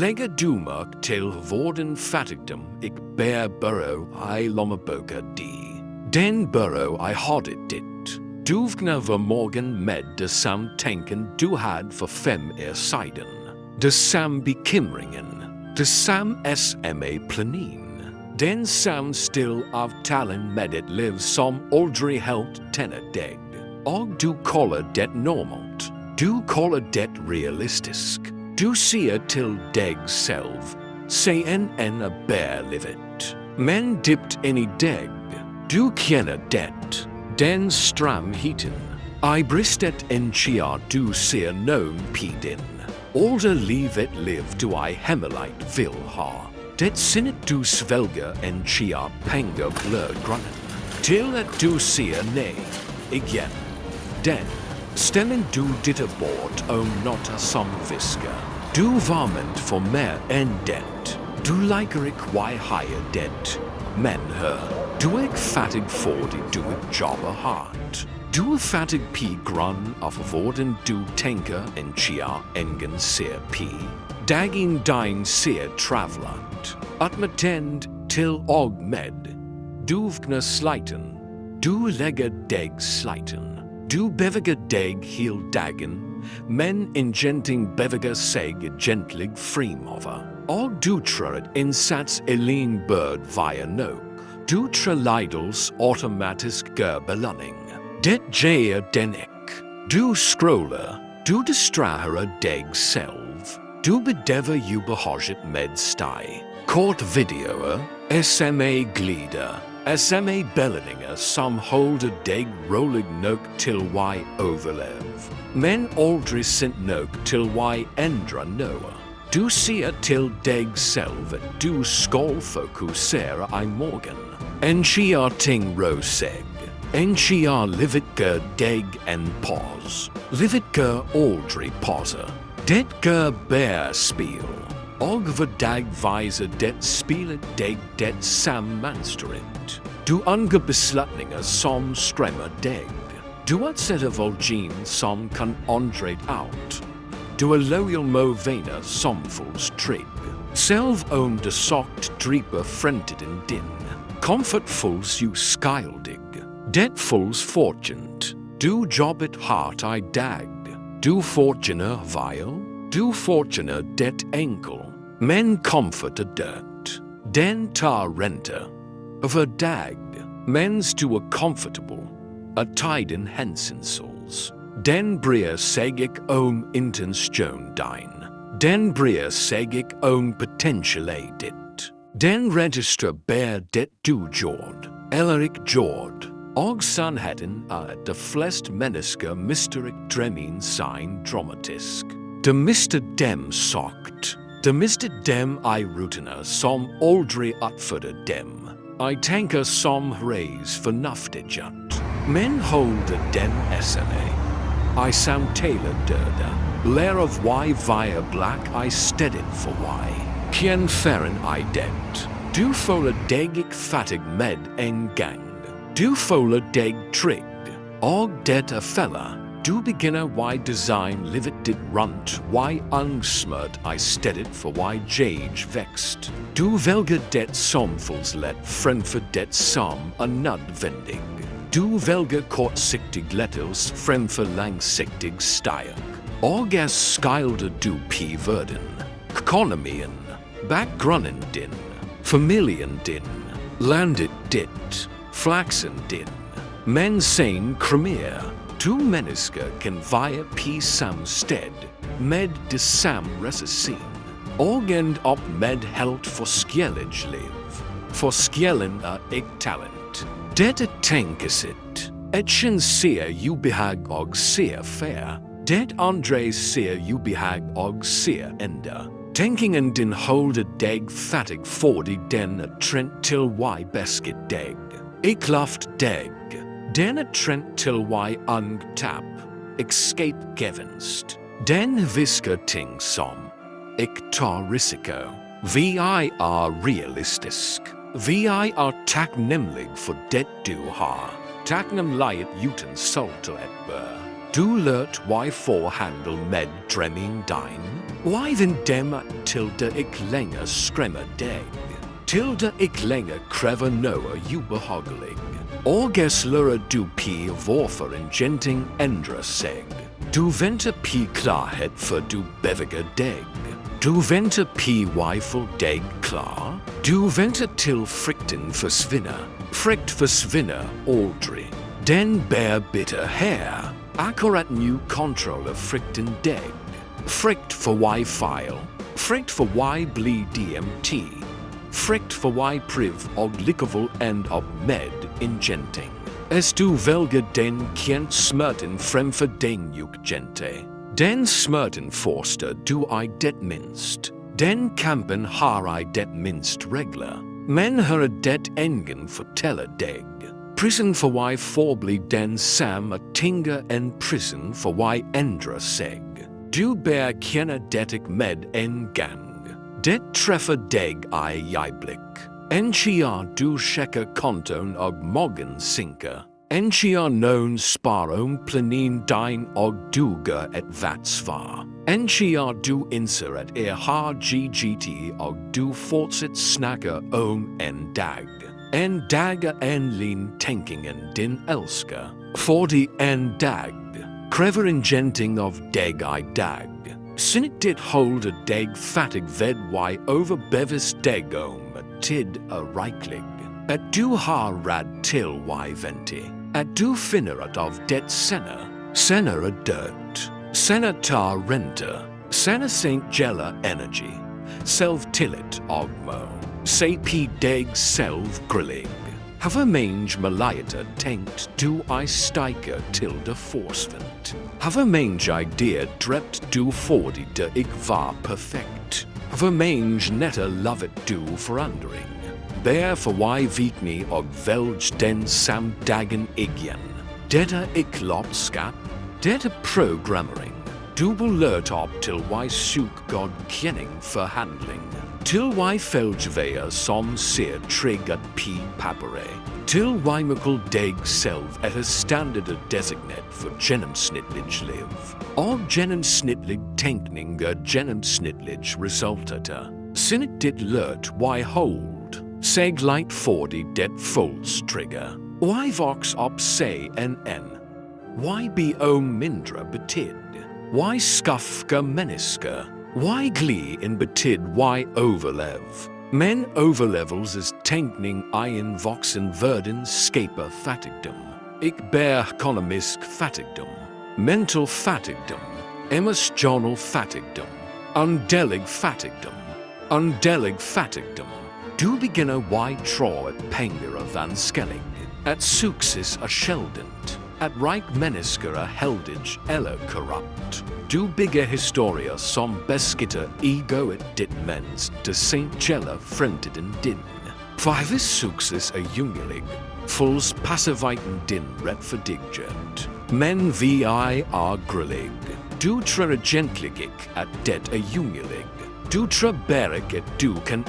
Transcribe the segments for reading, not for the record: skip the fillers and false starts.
Legger dumak til vorden fattigdom ik bær burrow I lommeboka di. Den burrow I hadde dit. Duvgna var morgen med det sam tenken du had for 5 siden. Det sam bekymringen. Det sam samme planene. Den sam still avtalen med et liv som aldri helt tenner deg. Og du kaller det normalt. Du kaller det realistisk. Du sier til deg selv, se en bær livet. Men dypt inn i deg, du kjenner det. Den stramheten. I bristet en chia du ser noen pidin. Alder livet liv du I hemmelighet vil ha. Det sinnet du svelger en chia penger blødgrunnen. Til at du sier nei, igjen. Den stemmen du ditter bort og noter som visker. Du varment for mer enn det. Du liker ikke why higher det. Men hør, du ikke fattig fordi du ikke jobber hardt. Du fattig på grunn av hvordan du tenker en chia engen ser på. Dagen din ser travlant. Atmetend til og med. Duvgna sliten. Du legger deg sliten. Du beveger deg hel dagen, men ingenting beveger seg gentlig fremover. Og du tror at innsats alene bør være nok. Du tror leidels automatisk gør belønning. Det gjør den ikke. Du scroller. Du distraherer deg selv. Du bedøver ubehaget med steg. Kort videoer, samme glider, samme belønninger som holder deg rolig nok til why overlev. Men aldri sint nok til why endre noe. Du sier til deg selv at du skal fokusere i morgen. En skier ting rå seg. En skier livet gør deg en pause. Livet gør aldri pause. Det gør bare spil. Og hver dag viser det spillet deg det sammenstret. Du unngår beslutninger som skremmer deg. Du utsetter volgin som kan åndre out. Du lojal mod venner som føles trygg. Selv om det sagt driper fremtiden din. Comfort føles uskyldig. Det føles fortjent. Du jobbet hardt i dag. Du fortjener veil. Du fortjener det enkel. Men comfort dødt. Den tar rente. Hver dag, mens du comfortable, tiden hensynshålls. Den bryr seg ikke om intensjon din. Den bryr seg ikke om potensialet ditt. Den registrerer bare det du gjorde, eller ikke gjorde. Og sannheten at de fleste mennesker mister ikke drømmen sin dramatisk. De mister dem sagt. De mister dem i rutiner som aldri utfører dem. I tenker som reis fornuftiget. Men holder dem SME. I samtaler døde. Lær av why via black I stedet for why. Kjen færen I det. Du føler deg ikke fattig med en gang. Du føler deg trygg. Og det fella. Du begynner why design livet ditt rundt why angsmørt I stedet for why jage vekst. Du velger det som føles lett fremfor det som nødvendig. Du velger kortsiktig lettelse fremfor langsiktig styrke. Og skylder du på verden, økonomien, bakgrunnen din, familien din, landet ditt, flaksen din. Men sen kremer. To mennesker kan være på samme sted, med det samme resesin, og end opp med helt forskjellig liv. Forskjellen ikke talent. Dette tenker sitt. Etjen ser ubehag og ser fair. Det andre ser ubehag og ser enda. Tenkingen din holder deg fattig fordi den trent til why besket deg. Ik laft deg. Den trent til why ungtap, escape gevinst. Den visker ting som, ik tar risiko. Vi realistisk. Vi takknemlig for det du har. Takknemlighet uten solgt et bør. Du lurt hvorfor handel med drømmen din? Why then dem at tilde ikke længere skræmmer dig? Tilde ikke længere kræver noget ubehagelig. Lurer du på hvorfor en genting ændrer sig. Du venter på klarhed for du bevæger dig. Du venter på hvorfor dig klar. Du venter til frygten forsvinder. Frygt forsvinder aldrig. Den bærer bitter her. Akkurat nu kontroller frygten dig. Frygt for why fejl. Frygt for why bli DMT. Frygt for why priv og likevel end op med en genting. Du vælger den kjent smerten frem for den gente. Den smerten forster du det mindst. Den kampen har det mindst regler. Men har det ingen fortæller dig. Prisen for why forbli den samme tænker en prisen for why ændrer sig. Du bær kender det ikke med en gang. Det træffer dig øjeblik. Enchiar du tjekker kontoen og morgen sinker. Enchiar noen spar om planene din og du gør et hvert svar. Enchiar du indser at har GGT og du fortsat snakker om en dag. En dag en lin tænkingen din elsker. Fordi en dag kræver en genting of dig I dag. Sinnet dit holder dig fattig ved why overbevis dig om tid rikelig. At du har ret til why vente. At du finder at of det sender. Sender dødt. Sender tar renter. Sender sent gælder energy. Selvtillit og må. Se på dig selv grillig. Have mange malajter tænkt du stikker til det forsvandt. Have mange idéer dræbt du fordi det ikke var perfekt. Have mange netter lovet du forandring. Bær for why vikne og vælg den samme dagen igen. Dette ikke lopskab. Dette programmering. Du belørt op til why suk god kenning forhandling. Til why fælgevæger som ser trigget på papere. Til why mukkel dig selv et standard designet for gennemsnitligt liv. Og gennemsnitlig tænkning gør gennemsnitlig resultater. Sinnet dit lurt why hold. Seg light fordi det folds trigger. Why vox op seg en. Why be o mindre betid. Why skaffer mennesker. Why gli in betid why overlev. Men overlevels is tænkning en voksen verden skaber fattigdom. Ik bær økonomisk fattigdom. Mental fattigdom. Emotional fattigdom. Undelig fattigdom. Undelig fattigdom. Du begynder why tro at penger vanskeligt. At succes sjeldent. At rik mennesker heldig eller korrupt. Du bygger historier som beskitter egoet dit mens det sent gælder fremtiden din. For hvis succes jungelig, fulls passiviten din retfærdighet. Men vi grillig. Du tror gentlig ikke at det jungelig. Du tror bare ikke at du kan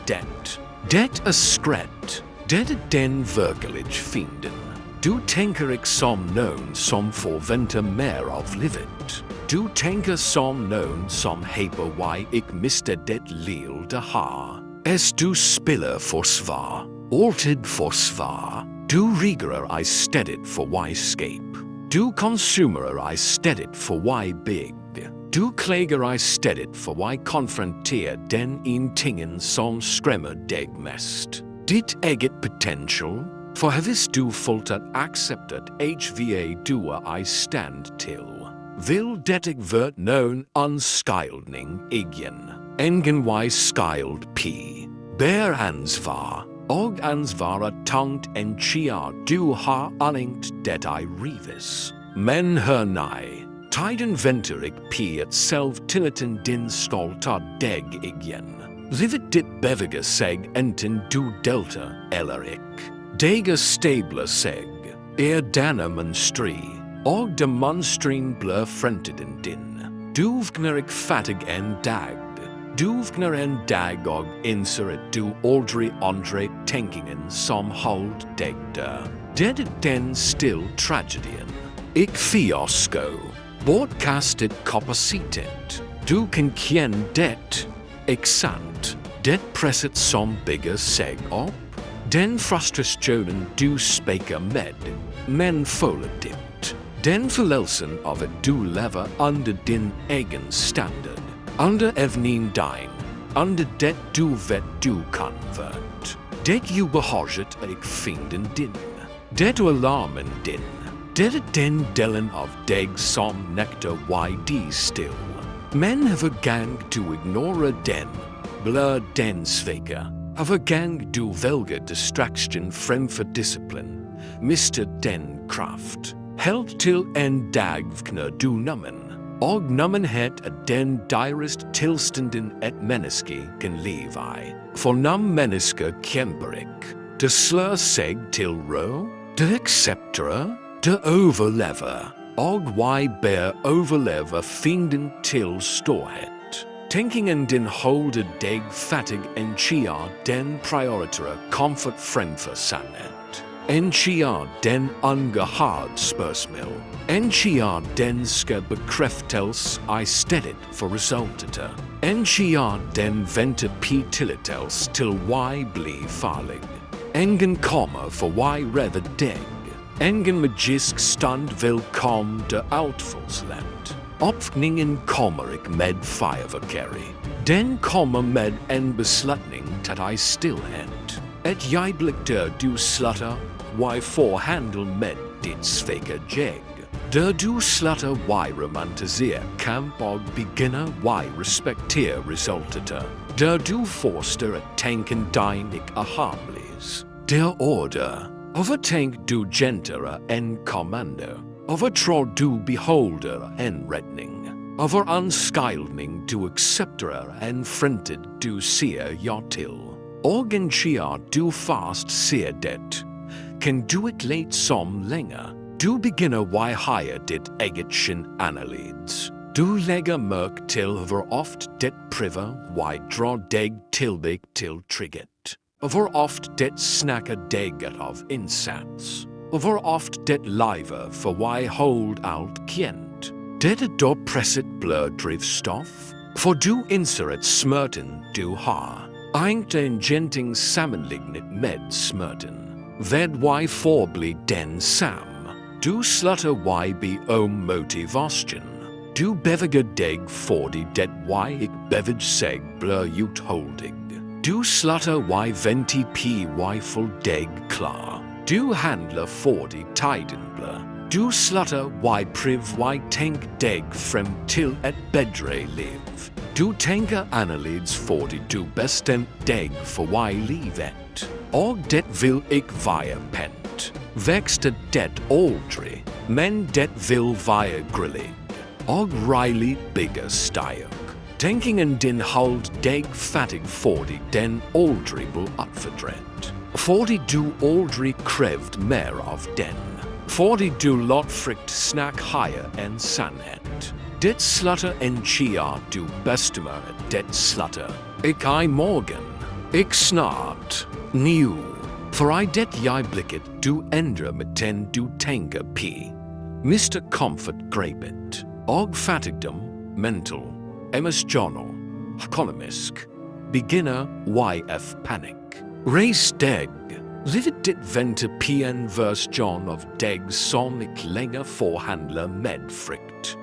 det. Det skræt. Det den virkelig fienden. Du tænker ikke som nogen som forventer mere af livet. Du tænker som nogen som haber why ikke mister det liv der har. Du spiller forsvar. Altid forsvar. Du rigger I stedet for why scape. Du consumer I stedet for why big. Du klager I stedet for why konfronterer den en tingen som skræmmer dig mest. Dit eget potential. For hvis du fuldt at acceptet HVA du I stand til. Vil det ikke være nogen unskildning igen. Ingen why skild p. Bær ansvar. Og ansvar tungt en chiar du har anængt det I rives. Men hør nej. Tiden venter ikke på at selvtilliten din stolter dig igen. Livet dit bevæger sig enten du delta eller ikke. Deg stabler sig. Denne monstri. Og de monstrin blør fremtiden din. Du våkner ikke fattig en dag. Du våkner en dag og indser at du aldri tænkingen som holdt dig der. Det den stille tragedien. ik fiasko. Bortkastet kapacitet. Du kan kjenne det. Ikke sant? Det presset som bygger seg opp. Den frustrasjonen du speker med, men føler ditt. Den følelsen av at du lever under din egen standard. Under evnen din. Under det du vet du kan vert. Det ubehaget er ikke fienden din. Det er alarmen din. Det er den delen av deg som nekter why de still. Men hver gang du ignorer den, blir den svekker. Hver gang du velger distraction fremfor disiplin, mister den kraft. Helt til en dag våkner du nummen. Og nummenhet er den dyreste tilstanden et menneske kan leve i. For mennesker kjemper ikke. Det slår seg til ro, det aksepterer, det overlever. Og why bør overleve fienden til storhet. Tenkingen din holder deg fattig en chia den prioriterer komfort fremfor sannhet. En chia den unger hard spørsmål. En chia den skal bekreftes i stedet for resultater. En chia den venter pitilites til why blir farlig. Ingen kommer for why redder deg. Ingen magisk stand vil komme det altforslett. Oppvåkningen kommer ikke med fireverkeri. Den kommer med en beslutning til ei stillhet. Et øyeblikk der du slutter, why forhandle med ditt svake jeg. Der du slutter why romantisere kamp og begynner why respektere resultater. Der du forster at tenken din ikke er harmløs. Der order. Overtenk du gentere en kommando. Overtrår du beholder en retning. Over anskildning du aksepterer en fremtid du sier ja til. Og en chia du fast sier det. Kan du ikke lete som lenger. Du begynner why higher ditt eget skinn annerledes. Du legger mørk til hvor ofte det prøver why drar deg tilbake til trygghet. Og hvor ofte det snakker deg av innsats. Og hvor ofte det lever for why hold alt kjent. Dette da presset bløddrivstoff, for du innser at smerten du har. Ikke en genting sammenlignet med smerten. Ved why forblir den samme. Du slutter why be om motivasjon. Du beveger deg fordi det why ikke beveger seg blir utholdig. Du slutter why venti why for deg klar. Du handler fordi tiden blir. Du slutter why priv why tenk deg frem til et bedre liv. Du tenker annerledes fordi du bestemte deg for why livet. Og det vil ikke være pent. Vekster det aldri, men det vil være grillig. Og reilig bygger sterk. Tenkingen din hold deg fattig fordi den aldri blir oppfordret. Fordi du aldri krevd mer av den. Fordi du lot frykt snakk higher enn sannhet. Det slutter en chia du bestemmer at det slutter. Ikke i morgen, ikke snart, nu. For i det øyeblikket du endrer med den du tenker på, mister comfort grepet, og fattigdom, mental, emotional, økonomisk, begynner YF panikk. Reis deg, livet ditt venter på en versjon av deg som ikke lenger forhandler med frykt.